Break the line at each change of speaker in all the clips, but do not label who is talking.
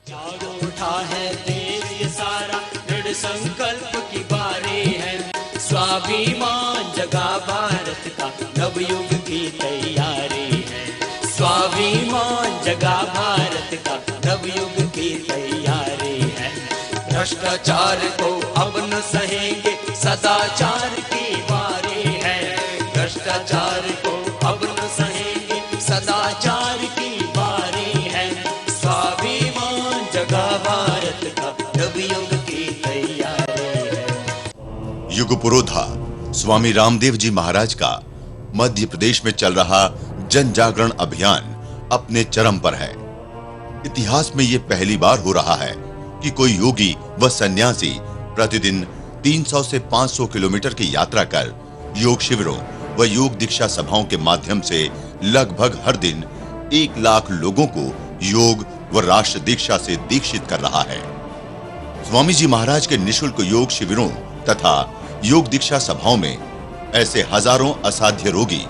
जागो उठा है देश ये सारा, दृढ़ संकल्प की बारी है। स्वाभिमान जगा भारत का, नवयुग की तैयारी है। स्वाभिमान जगा भारत का, नवयुग की तैयारी है। भ्रष्टाचार को अब न सहेंगे, सदाचार की बारी है। भ्रष्टाचार को अब न सहेंगे, सदाचार की बारी है। स्वाभिमान जगा भारत का, नवयुग की तैयारी है।
युग पुरोधा स्वामी रामदेव जी महाराज का मध्य प्रदेश में चल रहा जन जागरण अभियान अपने चरम पर है। इतिहास में यह पहली बार हो रहा है कि कोई योगी व सन्यासी प्रतिदिन 300 से 500 किलोमीटर की यात्रा कर योग शिविरों व योग दीक्षा सभाओं के माध्यम से लगभग हर दिन 1 लाख लोगों को योग व राष्ट्र दीक्षा से दीक्षित कर रहा है। स्वामी जी महाराज के निःशुल्क योग शिविरों तथा योग दीक्षा सभाओं में ऐसे हजारों असाध्य रोगी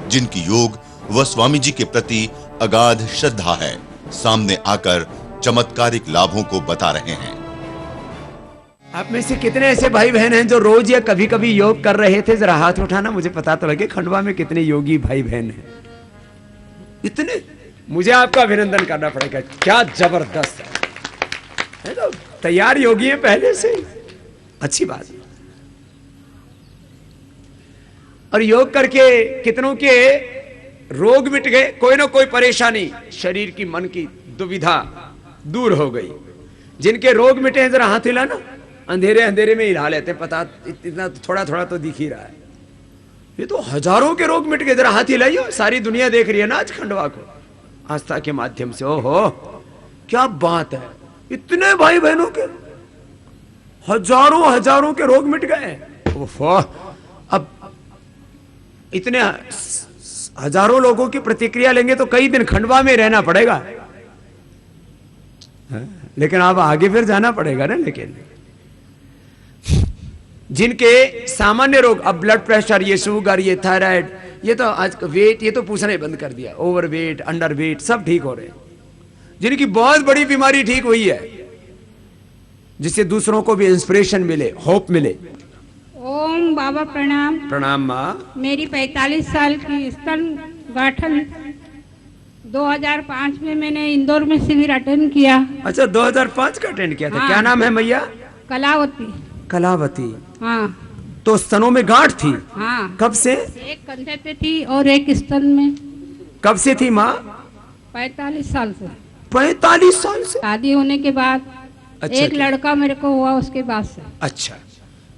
जिनकी योग व स्वामी जी के प्रति अगाध श्रद्धा है, सामने आकर चमत्कारिक लाभों को बता रहे हैं।
आप में से कितने ऐसे भाई बहन हैं जो रोज या कभी कभी योग कर रहे थे? जरा हाथ उठाना, मुझे पता तो लगे। खंडवा में कितने योगी भाई बहन हैं? इतने? मुझे आपका अभिनंदन करना पड़ेगा, क्या जबरदस्त है। तो तैयार योगी हैं पहले से, अच्छी बात। और योग करके कितनों के रोग मिट गए, कोई ना कोई परेशानी शरीर की मन की दुविधा दूर हो गई। जिनके रोग मिटे हैं जरा हाथ हिलाना, अंधेरे अंधेरे में हिला लेते हैं, पता इतना थोड़ा थोड़ा तो दिख ही रहा है। ये तो हजारों के रोग मिट गए, जरा हाथ हिलाइयो। सारी दुनिया देख रही है ना आज खंडवा को आस्था के माध्यम से। ओहो क्या बात है, इतने भाई बहनों के हजारों हजारों के रोग मिट गए। अब इतने हजारों लोगों की प्रतिक्रिया लेंगे तो कई दिन खंडवा में रहना पड़ेगा, लेकिन अब आगे फिर जाना पड़ेगा ना। लेकिन जिनके सामान्य रोग, अब ब्लड प्रेशर, ये शुगर, ये थायराइड, ये तो आज वेट, ये तो पूछना ही बंद कर दिया। ओवर वेट, अंडर वेट सब ठीक हो रहे हैं। जिनकी बहुत बड़ी बीमारी ठीक हुई है, जिससे दूसरों को भी इंस्पिरेशन मिले, होप मिले।
ओम बाबा प्रणाम।
प्रणाम माँ।
मेरी 45 साल की स्तन गाठन 2005 में मैंने इंदौर में शिविर अटेंड किया।
अच्छा 2005 का अटेंड किया था।
हाँ।
क्या नाम है मैया?
कलावती।
कलावती।
हाँ।
तो स्तनों में गांठ थी?
हाँ।
कब से?
एक कंधे पे थी और एक स्तन में।
कब से थी माँ?
45 साल से।
45 साल से?
शादी होने के बाद।
अच्छा,
एक लड़का मेरे को हुआ उसके बाद से।
अच्छा,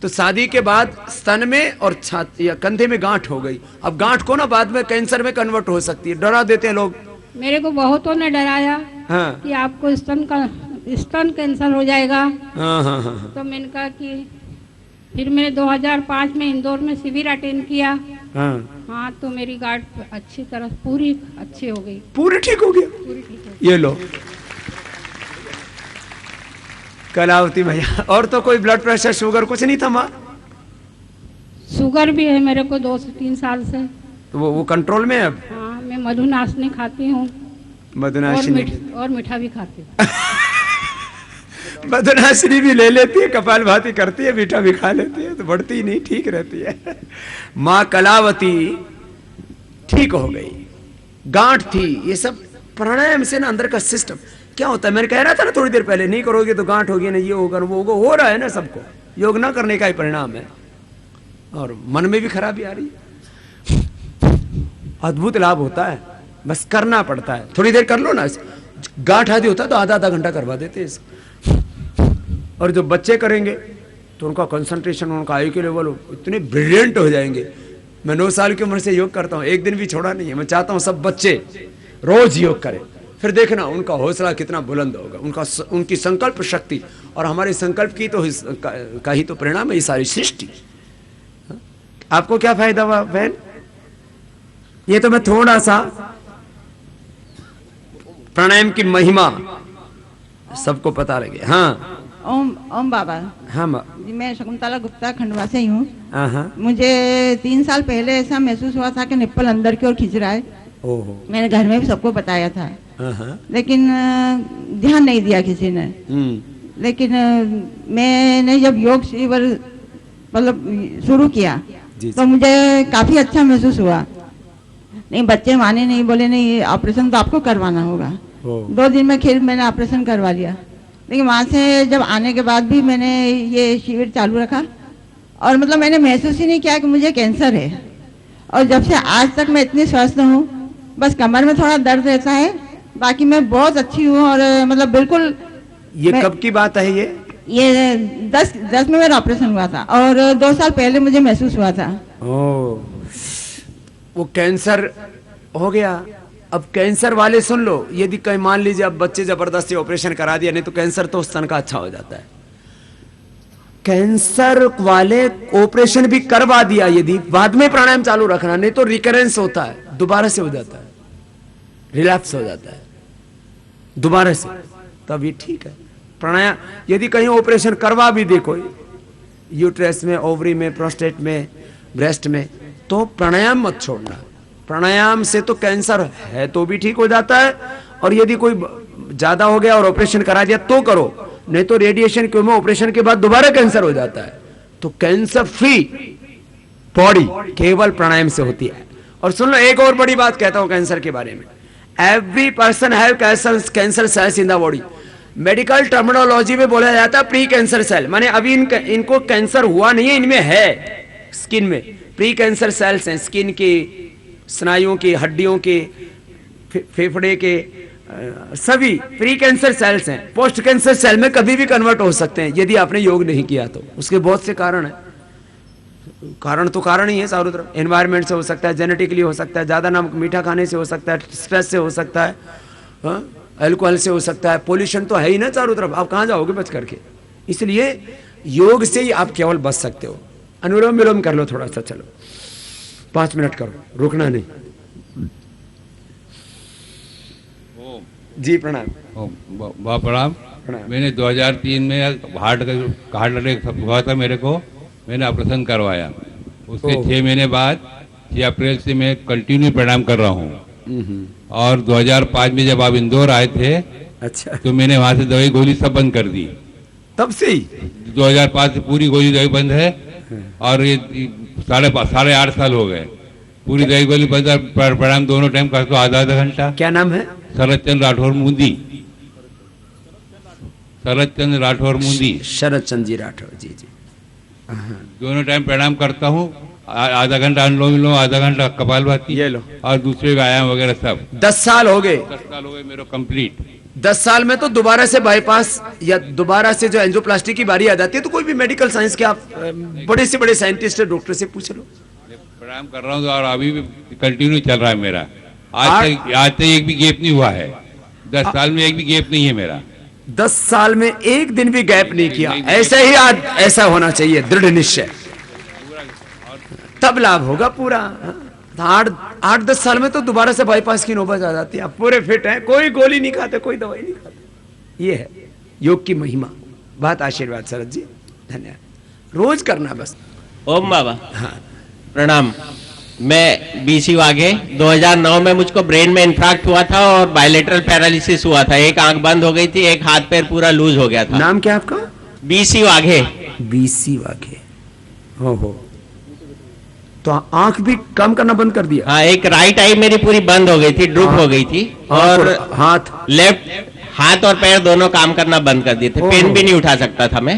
तो शादी के बाद स्तन में और छाती या कंधे में गांठ हो गई। अब गांठ को ना बाद में कैंसर में कन्वर्ट हो सकती है, डरा देते हैं लोग।
मेरे को बहुतों ने डराया।
हाँ।
कि आपको स्तन कैंसर हो जाएगा।
हाँ, हाँ, हाँ।
तो मैंने कहा कि फिर मैंने 2005 में इंदौर में शिविर अटेंड किया। हाँ, तो मेरी गांठ अच्छी तरह पूरी अच्छी हो गई।
पूरी ठीक हो गया?
पूरी ठीक हो गई।
ये लो कलावती भैया। और तो कोई ब्लड प्रेशर, शुगर कुछ नहीं था माँ?
शुगर भी है मेरे को 2 से 3 साल से।
तो वो कंट्रोल में है अब?
हाँ, मैं मधुनाशनी खाती हूँ।
मधुनाशनी
और मीठा भी खाती हूँ।
मधुनाशनी भी ले लेती है, कपालभाति करती है, मीठा भी खा लेती है, तो बढ़ती नहीं, ठीक रहती है। माँ कलावती ठीक हो गई। गांठ थी, ये सब प्राणायाम से ना अंदर का सिस्टम क्या होता है। मैंने कह रहा था ना थोड़ी देर पहले, नहीं करोगे तो गांठ होगी ना, ये होगा वो होगा, हो रहा है ना सबको। योग ना करने का ही परिणाम है। और मन में भी खराबी आ रही है। अद्भुत लाभ होता है, बस करना पड़ता है। थोड़ी देर कर लो ना। गांठ आदि होता है तो आधा घंटा करवा देते हैं इसको। और जो बच्चे करेंगे तो उनका कंसंट्रेशन, उनका IQ लेवल इतने ब्रिलियंट हो जाएंगे। मैं 9 साल की उम्र से योग करता हूँ, एक दिन भी छोड़ा नहीं है। मैं चाहता हूँ सब बच्चे रोज योग करें, फिर देखना उनका हौसला कितना बुलंद होगा, उनकी संकल्प शक्ति। और हमारे संकल्प की तो का ही तो परिणाम है ये सारी सृष्टि। आपको क्या फायदा हुआ बहन? ये तो मैं थोड़ा सा प्राणायाम की महिमा सबको पता लगे। हाँ
ओम बाबा।
हाँ
जी, मैं शकुंतला गुप्ता खंडवा से ही हूँ।
हाँ।
मुझे 3 साल पहले ऐसा महसूस हुआ था कि निप्पल अंदर की ओर खींच रहा है।
ओहो।
मैंने घर में भी सबको बताया था,
हाँ।
लेकिन ध्यान नहीं दिया किसी ने। लेकिन मैंने जब योग शिविर मतलब शुरू किया तो मुझे काफ़ी अच्छा महसूस हुआ। नहीं, बच्चे माने नहीं, बोले नहीं ऑपरेशन तो आपको करवाना होगा। 2 दिन में फिर मैंने ऑपरेशन करवा लिया। लेकिन वहाँ से जब आने के बाद भी मैंने ये शिविर चालू रखा और मतलब मैंने महसूस ही नहीं किया कि मुझे कैंसर है। और जब से आज तक मैं इतनी स्वस्थ हूँ, बस कमर में थोड़ा दर्द रहता है, बाकी मैं बहुत अच्छी हूँ। और मतलब बिल्कुल।
ये कब की बात है
ये 10 में मेरा ऑपरेशन हुआ था और 2 साल पहले मुझे महसूस हुआ था।
वो कैंसर हो गया। अब कैंसर वाले सुन लो, यदि कहीं मान लीजिए अब बच्चे जबरदस्ती ऑपरेशन करा दिया, नहीं तो कैंसर तो स्तन का अच्छा हो जाता है। कैंसर वाले ऑपरेशन भी करवा दिया, यदि बाद में प्राणायाम चालू रखना, नहीं तो रिकरेंस होता है, दोबारा से हो जाता है, रिलैप्स हो जाता है दोबारा से, तब ये ठीक है। प्राणायाम यदि कहीं ऑपरेशन करवा भी दे कोई, यूट्रस में, ओवरी में, प्रोस्टेट में, ब्रेस्ट में, तो प्राणायाम मत छोड़ना। प्राणायाम से तो कैंसर है तो भी ठीक हो जाता है, और यदि कोई ज्यादा हो गया और ऑपरेशन करा दिया तो करो, नहीं तो रेडिएशन क्यों में ऑपरेशन के बाद दोबारा कैंसर हो जाता है। तो कैंसर फ्री बॉडी केवल प्राणायाम से होती है। और सुन लो, एक और बड़ी बात कहता हूं कैंसर के बारे में। Every person have cancer cells in the body. Medical terminology में बोला जाता है प्री कैंसर सेल, माने अभी इनको कैंसर हुआ नहीं है, इनमें है स्किन में प्री कैंसर सेल्स हैं, स्किन की, स्नायुओं की, हड्डियों के, फेफड़े के, सभी प्री कैंसर सेल्स हैं। पोस्ट कैंसर सेल में कभी भी कन्वर्ट हो सकते हैं यदि आपने योग नहीं किया तो। उसके बहुत से कारण हैं, कारण तो कारण ही है चारों तरफ। एनवायरमेंट से हो सकता है, जेनेटिकली हो सकता है, ज्यादा नमक मीठा खाने से हो सकता है, स्ट्रेस से हो सकता है, अल्कोहल से हो सकता है, पोल्यूशन तो है ही ना चारों तरफ, आप कहां जाओगे बच करके। इसलिए योग से ही आप केवल बच सकते हो। अनुलोम विलोम कर लो थोड़ा सा, चलो 5 मिनट करो, रुकना नहीं। जी प्रणाम।
प्रणाम। मैंने 2003 में हार्ट अटैक हुआ था मेरे को, मैंने ऑपरेशन करवाया। उसके 6 महीने बाद 6 अप्रैल से मैं कंटिन्यू प्राणायाम कर रहा हूँ। और 2005 में जब आप इंदौर आए थे,
अच्छा,
तो मैंने वहां से दवाई गोली सब बंद कर दी।
तब से ही
2005 से पूरी गोली दवाई बंद है, और ये 8.5 साल हो गए पूरी दवाई गोली बंद। प्राणायाम दोनों टाइम करते हो, आधा घंटा।
क्या नाम है?
शरद चंद्र राठौर मुंदी। शरद चंद्र राठौर मुंदी।
शरद चंद्र जी राठौर, जी जी।
दोनों टाइम प्राणायाम करता हूँ, आधा घंटा अनुलोम विलोम, आधा घंटा कपालभाति,
ये लो,
और दूसरे व्यायाम वगैरह सब।
10 साल हो गए।
10 साल हो गए मेरे कंप्लीट।
10 साल में तो दोबारा से बाईपास या दोबारा से जो एंजियोप्लास्टी की बारी आ जाती है, तो कोई भी मेडिकल साइंस के आप बड़े से बड़े साइंटिस्ट डॉक्टर से पूछ लो।
प्राणायाम कर रहा हूँ और अभी भी कंटिन्यू चल रहा है मेरा। आज तक एक भी गैप नहीं हुआ है। 10 साल में एक भी गैप नहीं है मेरा।
10 साल में एक दिन भी गैप नहीं किया। ऐसा ही आज ऐसा होना चाहिए, दृढ़ निश्चय, तब लाभ होगा पूरा। 8-10 साल में तो दोबारा से बाईपास की नौबत आ जाती है। आप पूरे फिट हैं, कोई गोली नहीं खाते, कोई दवाई नहीं खाते। ये है योग की महिमा। बात आशीर्वाद शरद जी, धन्यवाद। रोज करना बस।
ओम बाबा। हाँ प्रणाम। मैं बीसी वाघे। 2009 में मुझको ब्रेन में इन्फ्रैक्ट हुआ था और बायलेटरल पैरालिसिस हुआ था। एक आंख बंद हो गई थी, एक हाथ पैर पूरा लूज हो गया था।
नाम क्या आपका?
बीसी वाघे।
बीसी वाघे। हो तो आंख भी काम करना बंद कर दिया?
हाँ, एक राइट आई मेरी पूरी बंद हो गई थी, ड्रूप हो गई थी, और हाथ और पैर दोनों काम करना बंद कर दिए थे। पेन भी नहीं उठा सकता था मैं।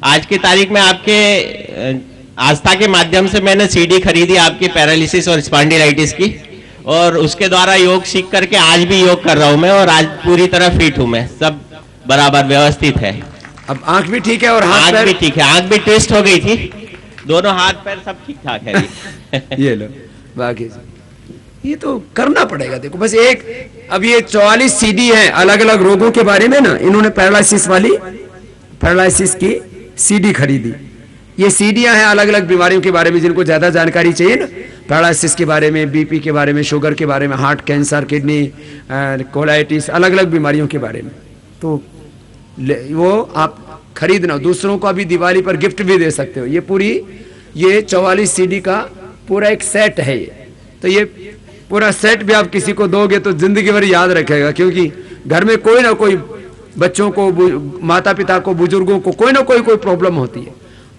आज की तारीख में आपके आस्था के माध्यम से मैंने सीडी खरीदी आपकी पैरालिसिस और स्पॉन्डिलाइटिस की, और उसके द्वारा योग सीख करके आज भी योग कर रहा हूं मैं, और आज पूरी तरह फिट हूं मैं, सब बराबर व्यवस्थित है।
अब आंख भी ठीक है और
आंख भी ठीक है। आंख भी ट्विस्ट हो गई थी, दोनों हाथ पैर सब ठीक ठाक है।
ये लो बाकी ये तो करना पड़ेगा। देखो बस एक, अब ये 44 सीडी है अलग अलग रोगों के बारे में ना, इन्होंने पैरालिसिस की सीडी खरीदी। ये सीडियां हैं अलग अलग बीमारियों के बारे में, जिनको ज्यादा जानकारी चाहिए ना, पैरालिसिस के बारे में, बीपी के बारे में, शुगर के बारे में, हार्ट कैंसर, किडनी, कोलाइटिस, अलग अलग बीमारियों के बारे में। तो वो आप खरीदना, दूसरों को अभी दिवाली पर गिफ्ट भी दे सकते हो। ये पूरी, ये 44 सीडी का पूरा एक सेट है ये। तो ये पूरा सेट भी आप किसी को दोगे तो जिंदगी भर याद रखेगा, क्योंकि घर में कोई ना कोई, बच्चों को, माता पिता को, बुजुर्गों को कोई ना कोई प्रॉब्लम होती है।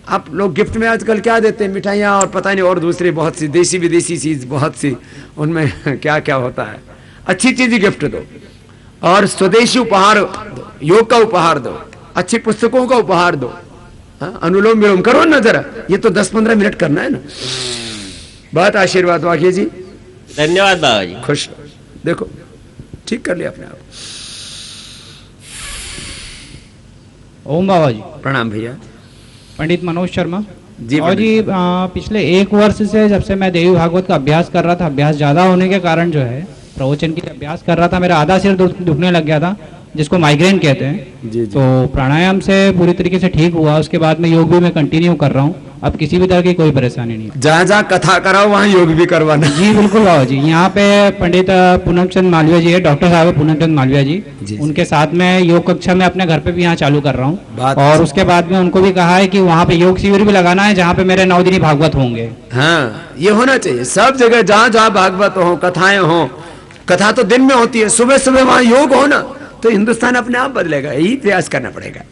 आप लोग गिफ्ट में आजकल क्या देते हैं? मिठाइयाँ और पता नहीं और दूसरी बहुत सी देसी विदेशी चीज, बहुत सी उनमें क्या क्या होता है। अच्छी चीज ही गिफ्ट दो, और स्वदेशी उपहार दो, योग का उपहार दो, अच्छी पुस्तकों का उपहार दो। अनुलोम विलोम करो ना जरा, ये तो 10-15 मिनट करना है ना। बहुत आशीर्वाद वाकिया जी,
धन्यवाद बाबा जी।
खुश रहो। देखो ठीक कर लिया अपने आप।
ओम बाबा जी।
प्रणाम भैया।
पंडित मनोज शर्मा
जी।
और जी पिछले 1 वर्ष से जब से मैं देवी भागवत का अभ्यास कर रहा था, अभ्यास ज्यादा होने के कारण जो है प्रवचन की अभ्यास कर रहा था, मेरा आधा सिर दुखने लग गया था, जिसको माइग्रेन कहते हैं।
जी।
तो प्राणायाम से पूरी तरीके से ठीक हुआ। उसके बाद में योग भी मैं कंटिन्यू कर रहा हूँ। अब किसी भी तरह की कोई परेशानी नहीं।
जहाँ जहाँ कथा कराओ वहाँ योग भी करवाना।
जी बिल्कुल बाबा जी। यहाँ पे पंडित पूनम चंद मालविया जी है, डॉक्टर साहब पूनम चंद मालविया जी, उनके साथ में योग कक्षा में अपने घर पे भी यहाँ चालू कर रहा हूँ। और उसके बाद में उनको भी कहा है कि वहाँ पे योग शिविर भी लगाना है, जहाँ पे मेरे 9 दिनी भागवत होंगे।
हाँ, ये होना चाहिए सब जगह, जहाँ जहाँ भागवत हो, कथाएं हो। कथा तो दिन में होती है, सुबह सुबह वहाँ योग हो ना, तो हिंदुस्तान अपने आप बदलेगा। यही प्रयास करना पड़ेगा।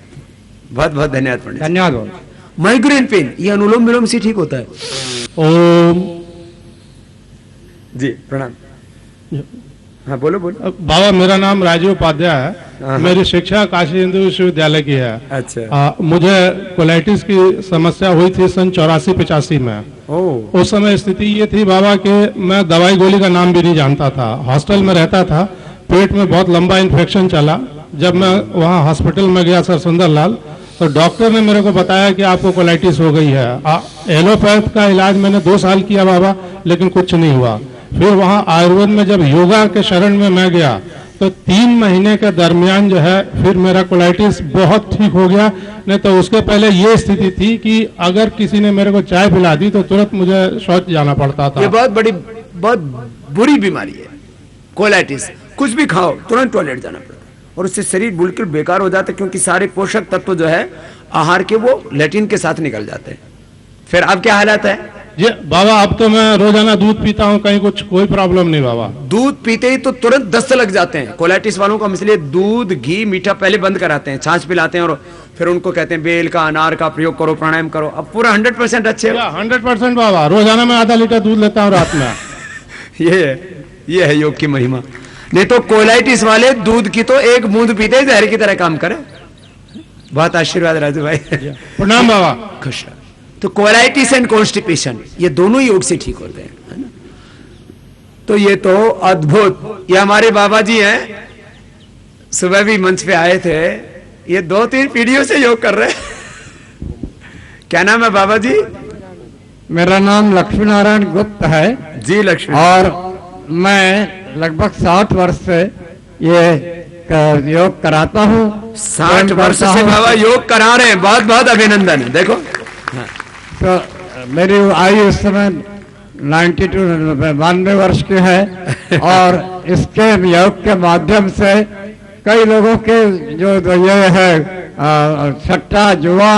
बहुत बहुत धन्यवाद पंडित।
धन्यवाद।
माइग्रेन पेन ये अनुलोम विलोम से ठीक होता है।
ओम
जी प्रणाम। हाँ बोलो बोलो।
बाबा मेरा नाम राजीव उपाध्याय है। मेरी शिक्षा काशी हिंदू विश्वविद्यालय की है।
अच्छा।
मुझे कोलाइटिस की समस्या हुई थी सन 84-85 में। उस समय स्थिति ये थी बाबा कि मैं दवाई गोली का नाम भी नहीं जानता था। हॉस्टल में रहता था, पेट में बहुत लंबा इन्फेक्शन चला। जब मैं वहाँ हॉस्पिटल में गया सर सुंदरलाल, तो डॉक्टर ने मेरे को बताया कि आपको कोलाइटिस हो गई है। एलोपैथ का इलाज मैंने 2 साल किया बाबा, लेकिन कुछ नहीं हुआ। फिर वहाँ आयुर्वेद में जब योगा के शरण में मैं गया, तो 3 महीने के दरमियान जो है फिर मेरा कोलाइटिस बहुत ठीक हो गया। नहीं तो उसके पहले ये स्थिति थी कि अगर किसी ने मेरे को चाय पिला दी तो तुरंत मुझे शौच जाना पड़ता था।
ये बहुत बुरी बीमारी है कोलाइटिस। कुछ भी खाओ तुरंत टॉयलेट जाना पड़ता है, और उससे शरीर बिल्कुल बेकार हो जाता है, क्योंकि सारे पोषक तत्व जो है आहार के वो लैट्रिन के साथ निकल जाते हैं। फिर अब क्या हालत है?
जी बाबा अब तो मैं रोजाना दूध पीता हूँ, कहीं कुछ कोई प्रॉब्लम नहीं बाबा।
दूध पीते ही तो तुरंत दस्त लग जाते हैं कोलाइटिस वालों को। इसलिए दूध, घी, मीठा पहले बंद कराते हैं, छाछ पिलाते हैं, और फिर उनको कहते हैं बेल का, अनार का प्रयोग करो, प्राणायाम करो। अब पूरा 100% अच्छे।
100% बाबा। रोजाना मैं आधा लीटर दूध लेता हूँ रात में।
ये है योग की महिमा। नहीं तो कोलाइटिस वाले दूध की तो एक बूंद पीते जहर की तरह काम करे। बहुत आशीर्वाद राजू भाई।
प्रणाम बाबा।
खुश। तो कोलाइटिस एंड कॉन्स्टिपेशन ये दोनों योग से ठीक होते हैं, है ना। तो ये तो अद्भुत। ये हमारे बाबा जी हैं, सुबह भी मंच पे आए थे। ये 2-3 पीढ़ियों से योग कर रहे हैं। क्या नाम है बाबा जी?
मेरा नाम लक्ष्मी नारायण गुप्त है
जी। लक्ष्मी।
और मैं लगभग 60 वर्ष से ये योग कराता हूँ।
60 वर्ष से बाबा योग करा रहे हैं। बहुत बहुत अभिनंदन है। देखो
तो मेरी आयु इस समय 92 वर्ष की है। और इसके योग के माध्यम से कई लोगों के जो ये है सट्टा, जुआ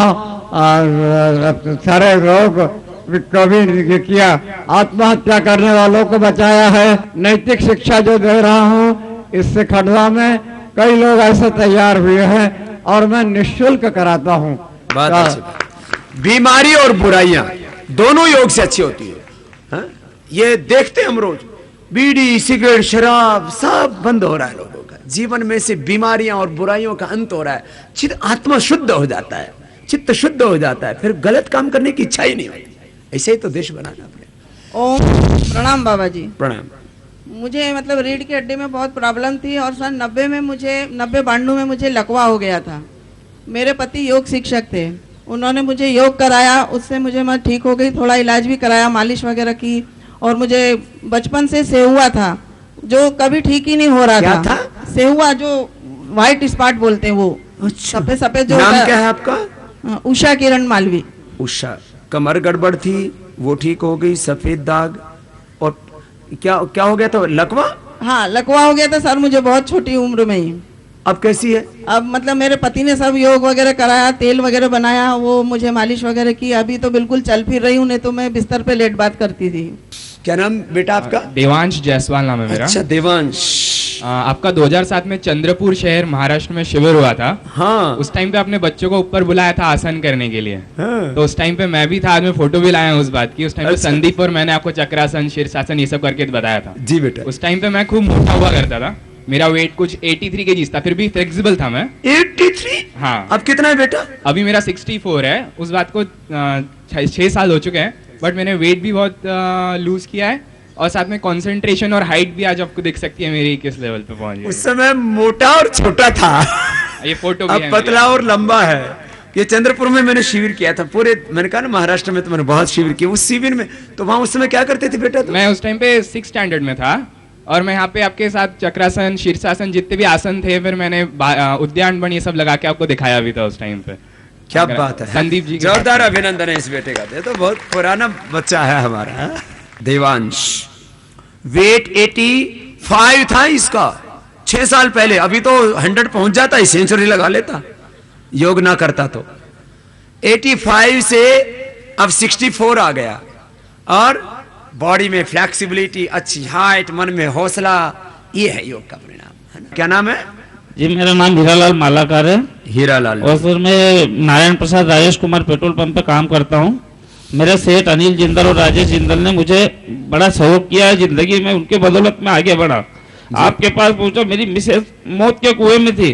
और सारे रोग कभी किया, आत्महत्या करने वालों को बचाया है। नैतिक शिक्षा जो दे रहा हूँ, इससे खंडवा में कई लोग ऐसे तैयार हुए हैं, और मैं निःशुल्क कराता हूँ।
बीमारी और बुराइयां दोनों योग से अच्छी होती है, हा? ये देखते हम रोज, बीड़ी, सिगरेट, शराब सब बंद हो रहा है लोगों का। जीवन में से बीमारियां और बुराइयों का अंत हो रहा है। चित्त आत्मा शुद्ध हो जाता है, चित्त शुद्ध हो जाता है, फिर गलत काम करने की इच्छा ही नहीं होती। ऐसे ही तो देश बनाना अपने।
ओम प्रणाम बाबा जी।
प्रणाम।
मुझे मतलब रीढ़ की हड्डी में बहुत प्रॉब्लम थी, और सन 90-92 में मुझे लकवा हो गया था। मेरे पति योग शिक्षक थे, उन्होंने मुझे योग कराया, उससे मुझे मैं ठीक हो गई। थोड़ा इलाज भी कराया, मालिश वगैरह की। और मुझे बचपन से सेहुआ था, जो कभी ठीक ही नहीं हो रहा था। सेहुआ जो व्हाइट स्पॉट बोलते हैं, वो सफेद सफेद जो।
नाम क्या है आपका?
उषा किरण मालवी।
उषा। कमर गड़बड़ थी, वो ठीक हो गई। सफेद दाग और क्या हो गया था? लकवा।
हाँ लकवा हो गया था सर, मुझे बहुत छोटी उम्र में ही।
अब कैसी है?
अब मतलब मेरे पति ने सब योग वगैरह कराया, तेल वगैरह बनाया, वो मुझे मालिश वगैरह की। अभी तो बिल्कुल चल फिर रही हूँ, नहीं तो मैं बिस्तर पे लेट बात करती थी।
क्या नाम बेटा आपका?
देवांश जायसवाल नाम है मेरा।
अच्छा देवांश।
आपका 2007 में चंद्रपुर शहर महाराष्ट्र में शिविर हुआ था।
हाँ।
उस टाइम पे आपने बच्चों को ऊपर बुलाया था आसन करने के लिए।
हाँ।
तो उस टाइम पे मैं भी था, आज मैं फोटो भी लाया हूँ उस बात की। उस टाइम पे संदीप और मैंने आपको चक्रासन शीर्षासन ये सब करके बताया था।
जी बेटा।
उस टाइम पे मैं खूब मोटा हुआ करता था, मेरा वेट कुछ 83 kg था, फिर भी फ्लेक्सिबल था मैं।
83?
हाँ।
अब कितना है बेटा?
अभी मेरा 64 है। उस बात को 6 साल हो चुके हैं, बट मैंने वेट भी बहुत लूज किया है और साथ में कंसंट्रेशन और हाइट भी आज आपको दिख सकती है मेरी किस लेवल पे पहुंच गई।
उस समय मोटा और छोटा था,
ये फोटो भी
अब
है
पतला और लंबा है। ये चंद्रपुर में मैंने शिविर किया था पूरे, मैंने कहा ना महाराष्ट्र में तो मैंने बहुत शिविर किए। उस शिविर में तो वहां उस समय क्या करते थे बेटा?
मैं उस टाइम पे 6th स्टैंडर्ड में था और मैं यहाँ पे आपके साथ चक्रासन शीर्षासन जितने भी आसन थे, फिर मैंने उद्यान बन ये सब लगा के आपको दिखाया भी था उस टाइम पे।
क्या बात है,
संदीप जी
जोरदार अभिनंदन है इस बेटे का। ये तो बहुत पुराना बच्चा है हमारा देवांश। वेट 85 था इसका 6 साल पहले, अभी तो 100 पहुंच जाता, सेंचुरी लगा लेता योग ना करता तो। 85 से अब 64 आ गया और बॉडी में फ्लेक्सिबिलिटी, अच्छी हाइट, मन में हौसला, ये है योग का परिणाम, है ना? क्या नाम है
जी? मेरा नाम हीरालाल मालाकार है।
हीरालाल।
और फिर मैं नारायण प्रसाद राजेश कुमार पेट्रोल पंप पे काम करता हूँ। मेरे सेठ अनिल जिंदल और राजेश जिंदल ने मुझे बड़ा सहयोग किया है जिंदगी में, उनके बदौलत में आगे बढ़ा। आपके पास पहुंचा, मेरी मिसेज मौत के कुएं में थी,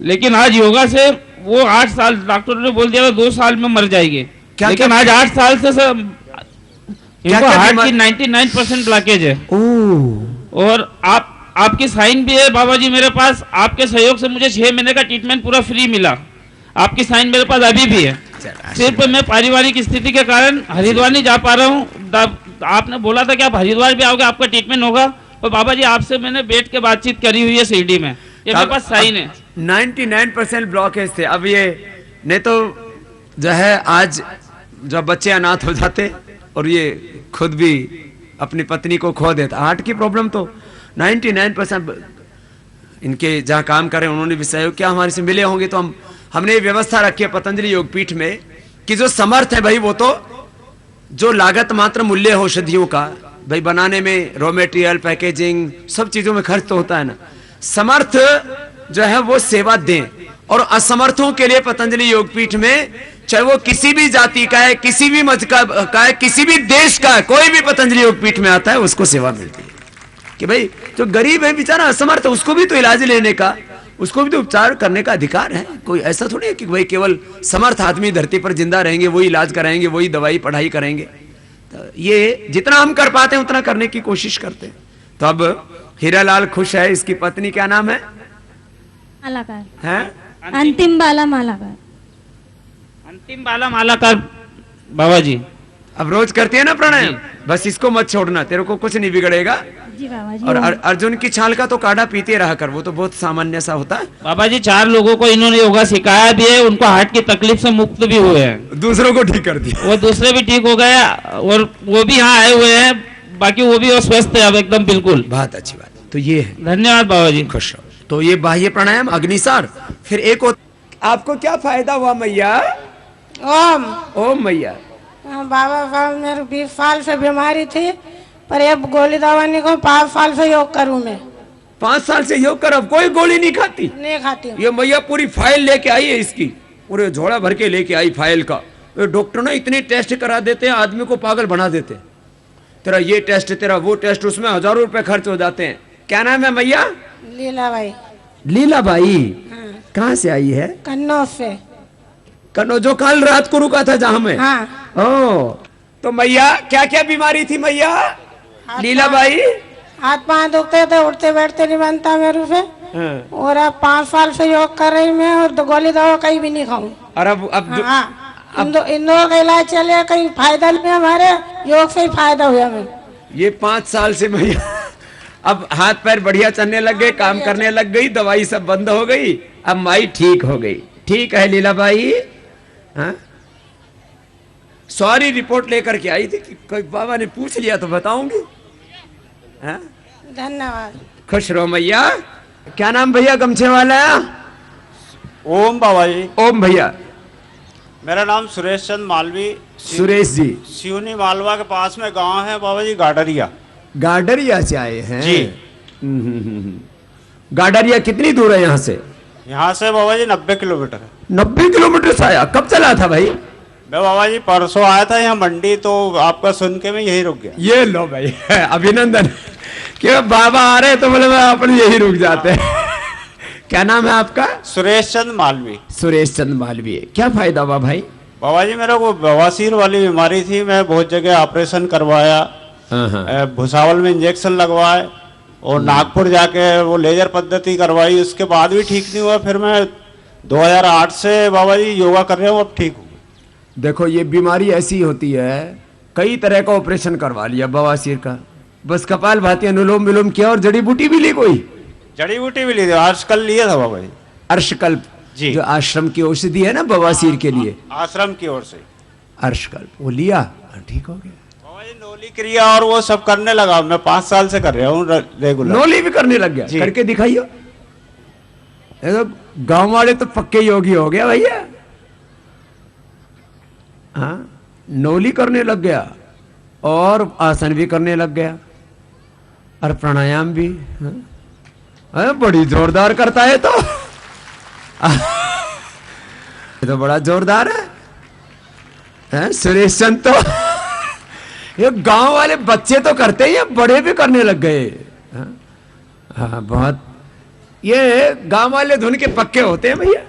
लेकिन आज योगा से वो 8 साल, डॉक्टर ने बोल दिया था 2 साल में मर जाएगी, लेकिन आज 8 साल से इनको हार्ट की 99% ब्लॉकेज है। और आपकी साइन भी है बाबा जी मेरे पास। आपके सहयोग से मुझे 6 महीने का ट्रीटमेंट पूरा फ्री मिला। आपकी साइन मेरे पास अभी भी है। सिर्फ मैं पारिवारिक स्थिति के कारण हरिद्वार नहीं जा पा रहा हूँ। आपने बोला था कि आप हरिद्वार भी आओगे, आपका ट्रीटमेंट होगा। और बाबा जी आपसे मैंने बैठ के बातचीत करी हुई है शिरडी में, ये मेरे पास साइन है।
99% ब्लॉकेज थे। अब ये नहीं तो जो है आज जब बच्चे अनाथ हो जाते और ये खुद भी अपनी पत्नी को खो देता। हार्ट की प्रॉब्लम तो 99% इनके जहाँ काम करें उन्होंने भी सहयोग किया, हमारे से मिले होंगे। तो हमने व्यवस्था रखी है पतंजलि योगपीठ में कि जो समर्थ है भाई, वो तो जो लागत मात्र मूल्य हो औषधियों का भाई बनाने में, रॉ मटेरियल, पैकेजिंग, सब चीजों में खर्च तो होता है ना, समर्थ जो है वो सेवा दें। और असमर्थों के लिए पतंजलि योगपीठ में, चाहे वो किसी भी जाति का है, किसी भी मत का है, किसी भी देश का है, कोई भी पतंजलि योगपीठ में आता है उसको सेवा मिलती है। कि भाई जो गरीब है बेचारा असमर्थ है, उसको भी तो इलाज लेने का, उसको भी तो उपचार करने का अधिकार है। कोई ऐसा थोड़ी है कि भाई केवल समर्थ आदमी धरती पर जिंदा रहेंगे, वही इलाज कराएंगे, वही दवाई पढ़ाई करेंगे। तो ये जितना हम कर पाते हैं उतना करने की कोशिश करते हैं। तो अब हीरालाल खुश है। इसकी पत्नी क्या नाम है?
मालाकार
है?
अंतिम बाला मालाकार।
अंतिम बाला मालाकार बाबा जी।
अब रोज करती है ना प्राणायाम? बस इसको मत छोड़ना, तेरे को कुछ नहीं बिगड़ेगा।
जी बाबा जी।
और अर्जुन की छाल का तो काढ़ा पीते रहा कर, वो तो बहुत सामान्य सा होता है।
बाबा जी 4 लोगों को इन्होंने योगा सिखाया भी है, उनको हार्ट की तकलीफ से मुक्त भी हुए हैं,
दूसरों को ठीक कर दिया,
वो दूसरे भी ठीक हो गए और वो भी यहाँ आए हुए हैं, बाकी वो भी स्वस्थ है अब एकदम बिल्कुल।
बहुत अच्छी बात। तो ये है,
धन्यवाद बाबा जी।
खुश रहो। तो ये बाह्य प्राणायाम अग्निसार। फिर एक आपको क्या फायदा हुआ मैया?
ओम
ओम मैया।
बाबा साहब मेरे 20 साल से बीमारी थी, पर अब गोली दवा नहीं को 5 साल से योग करूं मैं।
5 साल से योग कर, अब कोई गोली नहीं खाती?
नहीं खाती।
ये मैया पूरी फाइल लेके आई है इसकी, पूरे झोला भर के लेके आई फाइल का। तो डॉक्टर ने इतने टेस्ट करा देते हैं, आदमी को पागल बना देते हैं। तेरा ये टेस्ट, तेरा वो टेस्ट, उसमें हजारों रुपए खर्च हो जाते हैं। क्या नाम है मैया?
लीलाबाई।
लीलाबाई। कहाँ से आई है?
कन्नौज से।
कन्नौज, जो कल रात को रुका था जहाँ में?
हाँ।
ओ, तो मैया क्या क्या बीमारी थी मैया लीलाबाई?
हाथ पांव दुखते थे, उठते बैठते नहीं बनता मेरे से। और अब 5 साल से योग कर रही मैं, और तो गोली दवा कहीं भी नहीं खाऊं।
और अब
इंदौर का इलाज चले, कहीं फायदा नहीं, हमारे योग से ही फायदा हुआ मैं।
ये 5 साल से मैया अब हाथ पैर बढ़िया चलने लग गए, काम करने लग गई, दवाई सब बंद हो गई, अब माई ठीक हो गई। ठीक है लीलाबाई। हाँ, सॉरी रिपोर्ट लेकर के आई थी कि कोई बाबा ने पूछ लिया तो बताऊंगी। हाँ?
धन्यवाद।
खुश रहो मैया। क्या नाम भैया गमछे वाला?
ओम बाबा जी।
ओम भैया।
मेरा नाम सुरेश चंद मालवी।
सुरेश जी,
सिवनी मालवा के पास में गांव है बाबा जी, गाडरिया।
गाडरिया से आए हैं
जी।
गाडरिया कितनी दूर है यहाँ से?
यहाँ से बाबा जी 90 किलोमीटर है।
90 किलोमीटर से आया? कब चला था भाई?
मैं बाबा जी परसों आया था यहाँ मंडी, तो आपका सुन के मैं यही रुक गया।
ये लो भाई, अभिनंदन कि बाबा आ रहे तो बोले अपन यही रुक जाते हैं। क्या नाम है आपका?
सुरेश चंद मालवी।
सुरेश चंद मालवी। क्या फायदा हुआ भाई?
बाबा जी मेरे को बवासीर वाली बीमारी थी, मैं बहुत जगह ऑपरेशन करवाया, भुसावल में इंजेक्शन लगवाए और नागपुर जाके वो लेजर पद्धति करवाई, उसके बाद भी ठीक नहीं हुआ। फिर मैं 2008 से बाबा जी योगा कर रहा हूँ, अब ठीक हूँ।
देखो ये बीमारी ऐसी होती है, कई तरह का ऑपरेशन करवा लिया बवासीर का, बस कपाल भाती अनुलोम विलोम किया और जड़ी बूटी भी ली, कोई
जड़ी बूटी भी ली थी, अर्शकल्प लिया था बाबा जी।
अर्शकल्प जी, जो आश्रम की औषधि है ना बवासीर के लिए,
आश्रम की ओर से
अर्शकल्प वो लिया, ठीक हो गया।
बाबा जी नोली क्रिया और वो सब करने लगा, मैं 5 साल से कर रहा हूँ रेगुलर।
नोली भी करने लग गया? करके दिखाइयो। तो गांव वाले तो पक्के योगी हो गया भैया। हाँ, नोली करने लग गया और आसन भी करने लग गया और प्राणायाम भी। हाँ? बड़ी जोरदार करता है तो ये तो बड़ा जोरदार है सुरेश चंद। तो ये गांव वाले बच्चे तो करते ही, बड़े भी करने लग गए। हाँ बहुत, ये गांव वाले धुन के पक्के होते हैं भैया।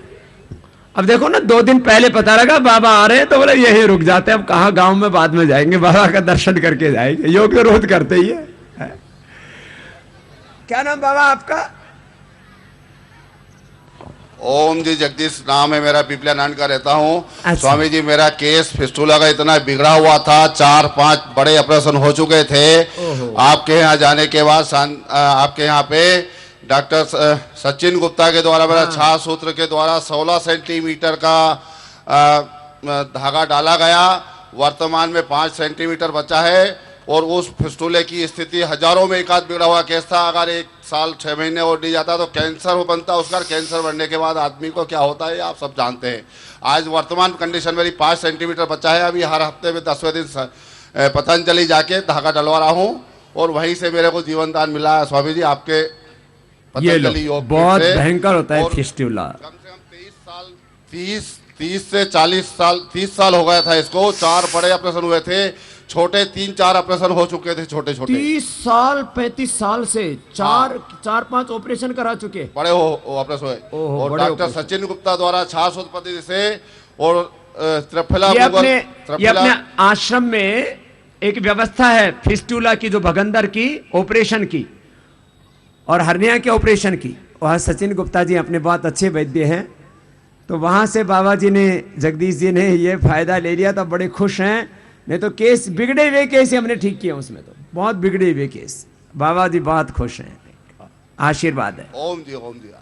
अब देखो ना, 2 दिन पहले पता लगा बाबा आ रहे हैं तो बोले यही रुक जाते हैं, अब कहाँ गांव में बाद में जाएंगे, बाबा का दर्शन करके जाएंगे। योग तो रोज करते ही है। क्या नाम बाबा आपका?
ओम जी, जगदीश नाम है मेरा, पिपलिया नान का रहता हूँ। अच्छा। स्वामी जी मेरा केस फिस्टूला का इतना बिगड़ा हुआ था, 4-5 बड़े ऑपरेशन हो चुके थे। आपके यहाँ जाने के बाद आपके यहाँ पे डॉक्टर सचिन गुप्ता के द्वारा मेरा छाछ सूत्र के द्वारा 16 सेंटीमीटर का धागा डाला गया। वर्तमान में 5 सेंटीमीटर बचा है और उस फिस्टूले की स्थिति हजारों में एक आध बिगड़ा हुआ केस था। अगर 1 साल 6 महीने और नहीं जाता तो कैंसर बनता उसका। कैंसर बनने के बाद आदमी को क्या होता है आप सब जानते हैं। आज वर्तमान कंडीशन मेरी 5 सेंटीमीटर बचा है। अभी हर हफ्ते में 10वें दिन पतंजलि जाके धागा डलवा रहा हूँ और वहीं से मेरे को जीवन दान मिला है स्वामी जी आपके पतंजलि योग।
बहुत भयंकर होता है फिस्टूला।
कम से कम 30 से 30 साल हो गया था इसको। 4 बड़े ऑपरेशन हुए थे, छोटे 3-4 ऑपरेशन हो चुके थे, छोटे छोटे।
30 साल 35 साल से 4-5 ऑपरेशन करा चुके,
बड़े ऑपरेशन हुए। और डॉक्टर सचिन गुप्ता द्वारा छाछ पद्धति से और त्रिफला
ये अपने आश्रम में एक व्यवस्था है फिस्टूला की, जो भगंदर की ऑपरेशन की और हर्निया के ऑपरेशन की। वहाँ सचिन गुप्ता जी अपने बहुत अच्छे वैद्य हैं, तो वहाँ से बाबा जी ने, जगदीश जी ने ये फायदा ले लिया, तो बड़े खुश हैं। नहीं तो केस, बिगड़े हुए केस हमने ठीक किया उसमें, तो बहुत बिगड़े हुए केस। बाबा जी बहुत खुश हैं, आशीर्वाद है।
ओम जी, ओम जी।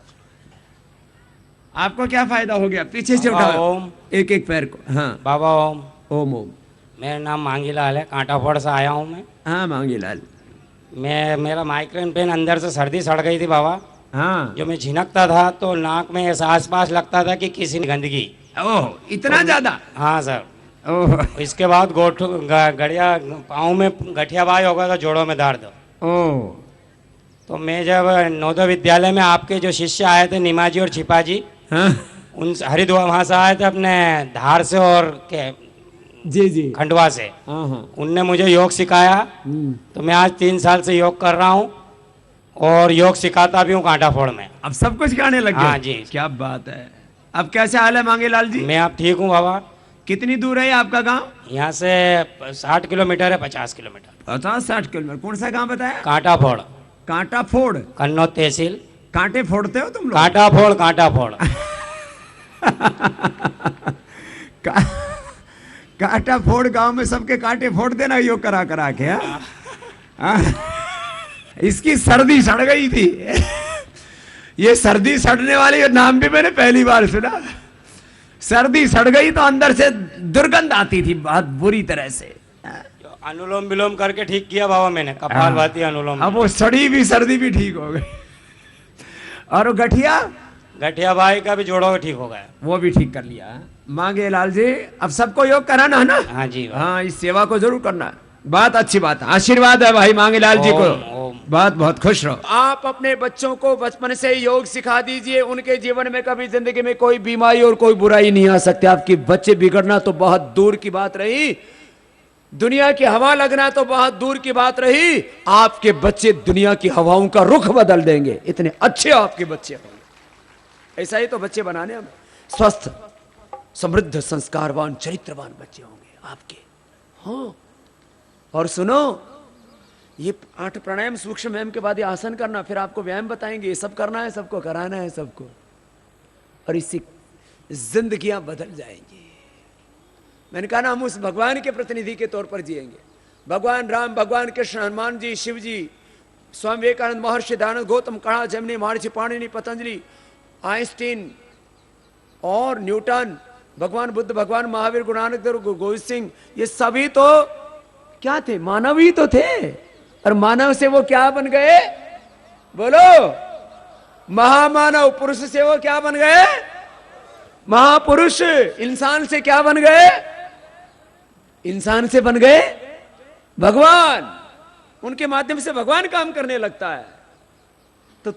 आपको क्या फायदा हो गया? पीछे से उठाओ एक पैर को। हाँ
बाबा ओम।
ओम ओम।
मेरा नाम मांगीलाल है, कांटाफोड़ से आया हूँ मैं।
हाँ मांगीलाल।
मेरा माइग्रेन पेन, अंदर से सर्दी सड़ गई थी बाबा।
हाँ।
जो मैं झिनकता था तो नाक में ऐसा आसपास लगता था कि किसी ने गंदगी।
ओह, इतना ज्यादा?
हाँ सर। ओह। इसके बाद गड़िया पाँव में गठियाबाई हो गया था, जोड़ों में दर्द।
ओह।
तो मैं जब नवोदय विद्यालय में आपके जो शिष्य आए थे निमाजी और छिपाजी,
हाँ?
उन हरिद्वार वहाँ से आए थे अपने धार से और
जी
खंडवा से। उनने मुझे योग सिखाया, तो मैं आज 3 साल से योग कर रहा हूँ और योग सिखाता भी हूँ कांटाफोड़ में।
अब सब कुछ सिखाने लग गए?
हाँ जी।
क्या बात है। अब कैसे हाल है मांगीलाल जी?
मैं आप ठीक हूँ बाबा।
कितनी दूर है आपका गांव?
यहाँ से 60 किलोमीटर है, 50 किलोमीटर।
50-60 किलोमीटर। कौन सा गांव बताया?
कांटाफोड़।
कांटाफोड़,
कन्नौज तहसील।
कांटे फोड़ते हो तुम लोग?
कांटाफोड़, कांटाफोड़।
कांटाफोड़ गांव में सबके कांटे फोड़ देना योग करा करा के। इसकी सर्दी सड़ गई थी। ये सर्दी सड़ने वाली नाम भी मैंने पहली बार सुना। सर्दी सड़ गई तो अंदर से दुर्गंध आती थी बहुत बुरी तरह से।
अनुलोम विलोम करके ठीक किया बाबा मैंने, कपालभाति अनुलोम।
अब वो सड़ी भी सर्दी भी ठीक हो गई। और वो गठिया?
गठिया भाई का भी जोड़ों ठीक हो गया।
वो भी ठीक कर लिया। मांगे लाल जी, अब सबको योग कराना है ना?
हाँ जी।
हाँ, इस सेवा को जरूर करना है। बात अच्छी बात है, आशीर्वाद है भाई मांगे लाल जी को। बात बहुत खुश रहो। आप अपने बच्चों को बचपन से योग सिखा दीजिए, उनके जीवन में कभी जिंदगी में कोई बीमारी और कोई बुराई नहीं आ सकती। आपके बच्चे बिगड़ना तो बहुत दूर की बात रही, दुनिया की हवा लगना तो बहुत दूर की बात रही, आपके बच्चे दुनिया की हवाओं का रुख बदल देंगे। इतने अच्छे आपके बच्चे होंगे। ऐसा ही तो बच्चे बनाने हमें, स्वस्थ समृद्ध संस्कारवान चरित्रवान बच्चे होंगे आपके। हाँ, और सुनो, ये 8 प्राणायाम सूक्ष्म व्यायाम के बाद ये आसन करना, फिर आपको व्यायाम बताएंगे। ये सब करना है, सबको कराना है सबको, और इससे जिंदगियां बदल जाएंगी। मैंने कहा ना, हम उस भगवान के प्रतिनिधि के तौर पर जिएंगे। भगवान राम, भगवान कृष्ण, हनुमान जी, शिव जी, स्वामी विवेकानंद, महर्षि दयानंद, गौतम, कणा, जमनी, महर्षि पाणिनि, पतंजलि, आइंस्टीन और न्यूटन, भगवान बुद्ध, भगवान महावीर, गुरु नानक देव, गोविंद सिंह, ये सभी तो क्या थे? मानव ही तो थे। और मानव से वो क्या बन गए? बोलो, महामानव। पुरुष से वो क्या बन गए? महापुरुष। इंसान से क्या बन गए? इंसान से बन गए भगवान। उनके माध्यम से भगवान काम करने लगता है। तो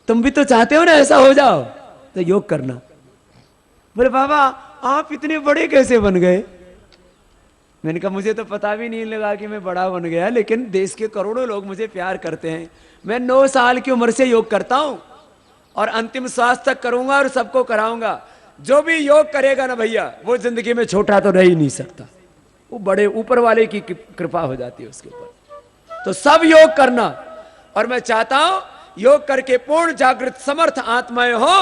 तुम भी तो चाहते हो ना ऐसा हो जाओ, तो योग करना। बोले बाबा आप इतने बड़े कैसे बन गए? मैंने कहा मुझे तो पता भी नहीं लगा कि मैं बड़ा बन गया, लेकिन देश के करोड़ों लोग मुझे प्यार करते हैं। मैं 9 साल की उम्र से योग करता हूं और अंतिम श्वास तक करूंगा और सबको कराऊंगा। जो भी योग करेगा ना भैया, वो जिंदगी में छोटा तो रह ही नहीं सकता, वो बड़े ऊपर वाले की कृपा हो जाती है उसके ऊपर। तो सब योग करना, और मैं चाहता हूं योग करके पूर्ण जागृत समर्थ आत्माएं हो,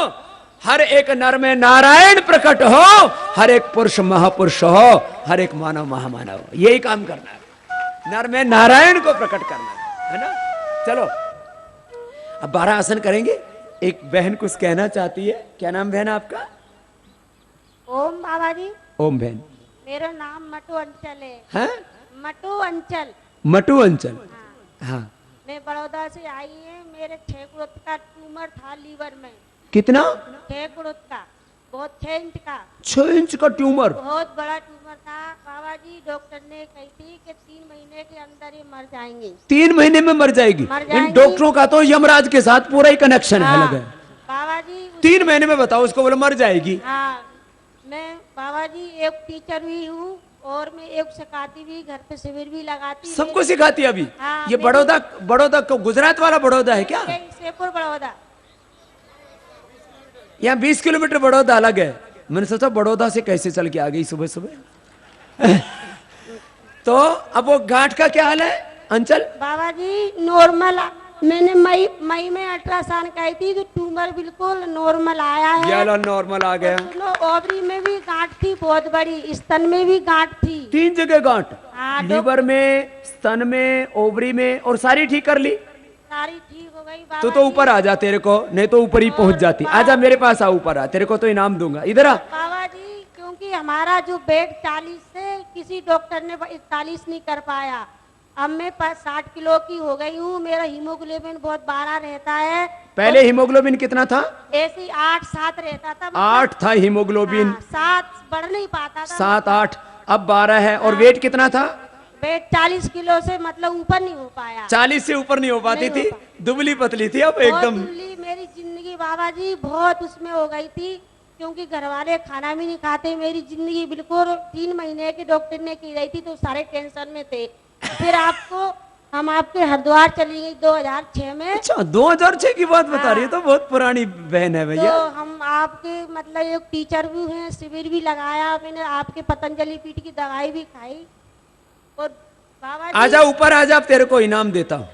हर एक नर में नारायण प्रकट हो, हर एक पुरुष महापुरुष हो, हर एक मानव महामानव हो। यही काम करना है, नर में नारायण को प्रकट करना है ना। चलो अब 12 आसन करेंगे। एक बहन कुछ कहना चाहती है। क्या नाम बहन आपका?
ओम बाबा जी।
ओम बहन।
मेरा नाम मटू अंचल
है।
मटू अंचल।
मटू अंचल। हाँ।
मैं बड़ौदा से आई है। मेरे 6 गुरुत का ट्यूमर था लीवर में।
कितना?
6 गुरुत का, बहुत 6 इंच का।
6 इंच का ट्यूमर?
बहुत बड़ा ट्यूमर था बाबा जी। डॉक्टर ने कही थी कि 3 महीने के अंदर ही मर जाएंगे।
3 महीने में मर जाएगी? इन डॉक्टरों का तो यमराज के साथ पूरा ही कनेक्शन है लगा।
बाबा जी
3 महीने में बताओ उसको, बोले मर जाएगी।
हाँ, मैं बाबा जी एक टीचर भी हूँ और मैं एक सिखाती भी, घर पे शिविर भी लगाती।
सबको सिखाती अभी?
हाँ,
ये बड़ौदा को गुजरात वाला बड़ौदा है क्या?
शेरपुर बड़ौदा।
यहाँ 20 किलोमीटर बड़ौदा अलग है। मैंने सोचा बड़ौदा से कैसे चल के आ गई सुबह सुबह। तो अब वो गांठ का क्या हाल है अंचल?
बाबा जी नॉर्मल, मैंने मई में अल्ट्रासाउंड कराई थी तो ट्यूमर बिल्कुल नॉर्मल आया है।
ये नॉर्मल आ गया।
ओवरी में भी गांठ थी बहुत बड़ी, स्तन में भी गांठ थी।
3 जगह गांठ? लीवर में, स्तन में, ओवरी में, और सारी ठीक कर ली?
सारी ठीक हो गई बाबा।
तो ऊपर आ जा, तेरे को नहीं तो ऊपर ही पहुंच जाती। आजा मेरे पास आ, ऊपर आ, तेरे को तो इनाम दूंगा। इधर आ
बाबा जी। क्योंकि हमारा जो वेट 40 से किसी डॉक्टर ने 41 नहीं कर पाया। अब मैं 60 किलो की हो गई हूँ। मेरा हीमोग्लोबिन बहुत 12 रहता है।
पहले हीमोग्लोबिन कितना था?
ऐसे 8-7 रहता था।
8 था हीमोग्लोबिन।
7 बढ़ नहीं पाता था।
7-8, अब 12 है। और वेट कितना था?
वेट 40 किलो से मतलब ऊपर नहीं हो पाया।
40 से ऊपर नहीं हो पाती थी, दुबली पतली थी। अब एकदम
मेरी जिंदगी बाबा जी बहुत उसमें हो गई थी, क्योंकि घर वाले खाना भी नहीं खाते। मेरी जिंदगी बिल्कुल 3 महीने की डॉक्टर ने की रही थी, तो सारे टेंशन में थे। फिर हम आपके हरिद्वार चली गई 2006 में।
अच्छा, 2006 की बात बता रही है, तो बहुत पुरानी बहन है भैया।
तो हम आपके मतलब एक टीचर भी हैं, शिविर भी लगाया मैंने, आपके पतंजलि पीठ की दवाई भी खाई। और बाबा
आजा ऊपर आजा, अब तेरे को इनाम देता हूँ।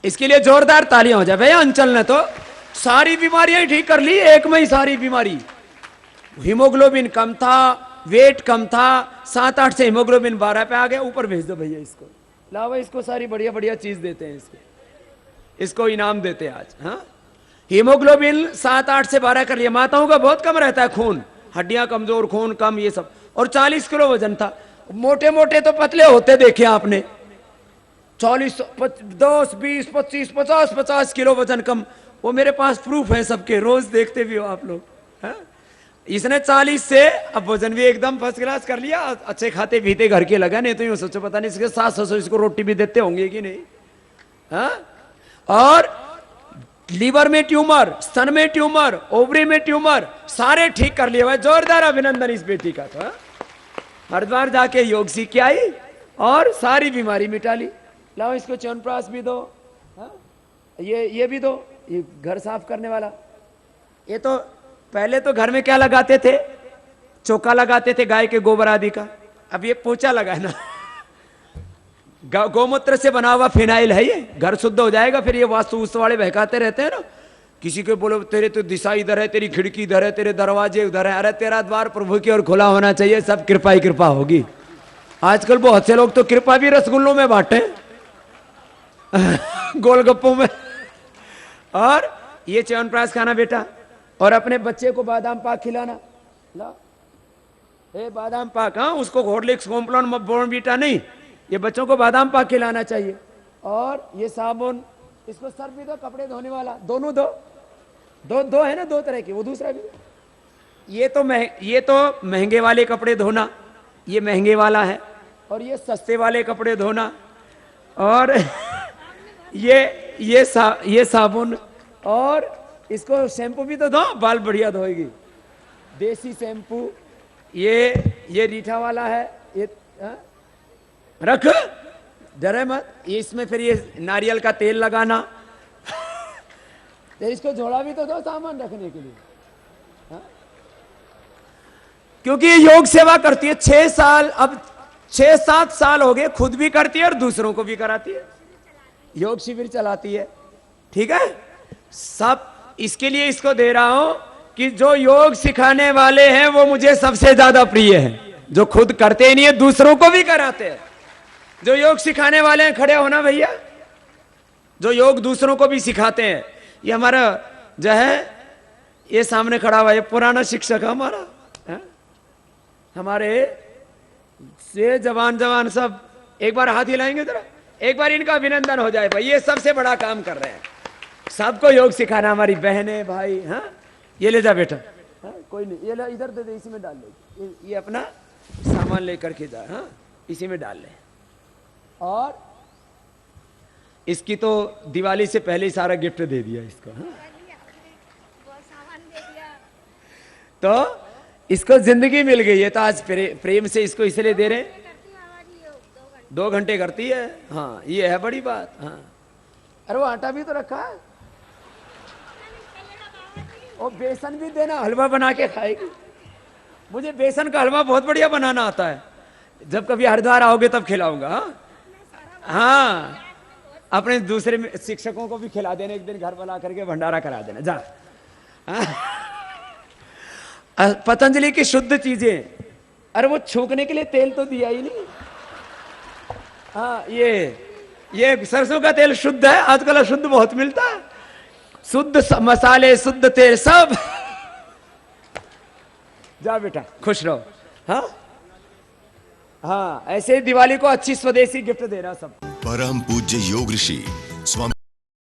इसके लिए जोरदार तालियां हो जाए भैया। अंचल ने तो सारी बीमारियां ठीक कर ली, एक में ही सारी बीमारी। हीमोग्लोबिन कम था, वेट कम था, 7-8 से हीमोग्लोबिन 12 पे आ गया। ऊपर भेज दो भैया इसको, लाओ इसको, सारी बढ़िया बढ़िया चीज देते हैं इसको इनाम देते हैं आज। हाँ, हीमोग्लोबिन 7-8 से 12 कर लिया। माताओं का बहुत कम रहता है खून, हड्डियां कमजोर, खून कम, ये सब। और 40 किलो वजन था। मोटे मोटे तो पतले होते देखे आपने, 40, 10, 20, 25, 50 किलो वजन कम। वो मेरे पास प्रूफ है सबके, रोज देखते भी हो आप लोग। हाँ? इसने 40 से अब वजन भी एकदम फर्स्ट क्लास कर लिया, अच्छे खाते पीते घर के लगा, नहीं तो यूं सोचो पता नहीं इसके सास ससुर इसको रोटी भी देते होंगे कि नहीं। हाँ? और लीवर में ट्यूमर, स्तन में ट्यूमर, ओवरी में ट्यूमर, सारे ठीक कर लिए हुए। जोरदार अभिनंदन इस बेटी का। तो हरिद्वार जाके योग सीख के आई और सारी बीमारी मिटा ली। लाओ इसको च्यवनप्राश भी दो। हाँ? ये भी दो, ये घर साफ करने वाला। ये तो पहले तो घर में क्या लगाते थे, चौका लगाते थे गाय के गोबर आदि का, अब ये पोछा लगाना। गौमूत्र से बना हुआ फिनाइल है ये, घर शुद्ध हो जाएगा। फिर ये वास्तु उस वाले बहकाते रहते हैं ना, किसी को बोलो तेरे तो दिशा इधर है, तेरी खिड़की इधर है, तेरे दरवाजे उधर है, अरे तेरा द्वार प्रभु की ओर खुला होना चाहिए, सब कृपा ही कृपा होगी। आजकल बहुत से लोग तो कृपा भी रसगुल्लों में बांटे, गोलगप्पों में। और ये च्यवनप्राश खाना बेटा, और अपने बच्चे को बादाम पाक खिलाना। ला ए बादाम पाक, हाँ उसको हॉर्लिक्स कॉम्प्लान बॉर्नवीटा नहीं, ये बच्चों को बादाम पाक खिलाना चाहिए। और ये साबुन, इसको सर्फ भी दो, कपड़े धोने वाला दोनों दो है ना, 2 तरह के, वो दूसरा भी। ये तो महंगे वाले कपड़े धोना, ये महंगे वाला है, और ये सस्ते वाले कपड़े धोना। और ये साबुन, और इसको शैम्पू भी तो दो, बाल बढ़िया धोएगी, देसी शैम्पू। ये रीठा वाला है, ये रख डरे मत। ये इसमें फिर ये नारियल का तेल लगाना। तो इसको झोला भी तो दो सामान रखने के लिए। हाँ? क्योंकि ये योग सेवा करती है 6 साल, अब 6-7 साल हो गए, खुद भी करती है और दूसरों को भी कराती है, योग शिविर चलाती है। ठीक है, सब इसके लिए इसको दे रहा हूं कि जो योग सिखाने वाले हैं वो मुझे सबसे ज्यादा प्रिय है, जो खुद करते ही नहीं है दूसरों को भी कराते हैं। जो योग सिखाने वाले हैं, खड़े होना भैया, जो योग दूसरों को भी सिखाते हैं। ये हमारा जो है, ये सामने खड़ा हुआ, ये पुराना शिक्षक है हमारा, है? हमारे से जवान सब एक बार हाथ हिलाएंगे जरा, एक बार इनका अभिनंदन हो जाए भाई, ये सबसे बड़ा काम कर रहे हैं, सबको योग सिखाना। हमारी बहनें भाई, हाँ ये ले जा बेटा, हाँ कोई नहीं, ये इधर दे दे, इसी में डाल ले, ये अपना सामान लेकर के जा, हाँ इसी में डाल ले। और इसकी तो दिवाली से पहले ही सारा गिफ्ट दे दिया इसको। हाँ? तो इसको जिंदगी मिल गई है, तो आज प्रेम से इसको इसलिए दे रहे हैं। 2 घंटे करती है, हाँ ये है बड़ी बात। हाँ अरे वो आटा भी तो रखा है, और बेसन भी देना, हलवा बना के खाएगी। मुझे बेसन का हलवा बहुत बढ़िया बनाना आता है, जब कभी हरिद्वार आओगे तब खिलाऊंगा। हाँ हाँ, अपने दूसरे शिक्षकों को भी खिला देना, एक दिन घर बुला करके भंडारा करा देना जा। पतंजलि की शुद्ध चीजें, अरे वो छूकने के लिए तेल तो दिया ही नहीं। हाँ ये सरसों का तेल शुद्ध है, आजकल अशुद्ध बहुत मिलता है, शुद्ध मसाले, शुद्ध तेल सब। जा बेटा खुश रहो। हाँ हाँ, ऐसे ही दिवाली को अच्छी स्वदेशी गिफ्ट देना सब।
परम पूज्य योग ऋषि स्वामी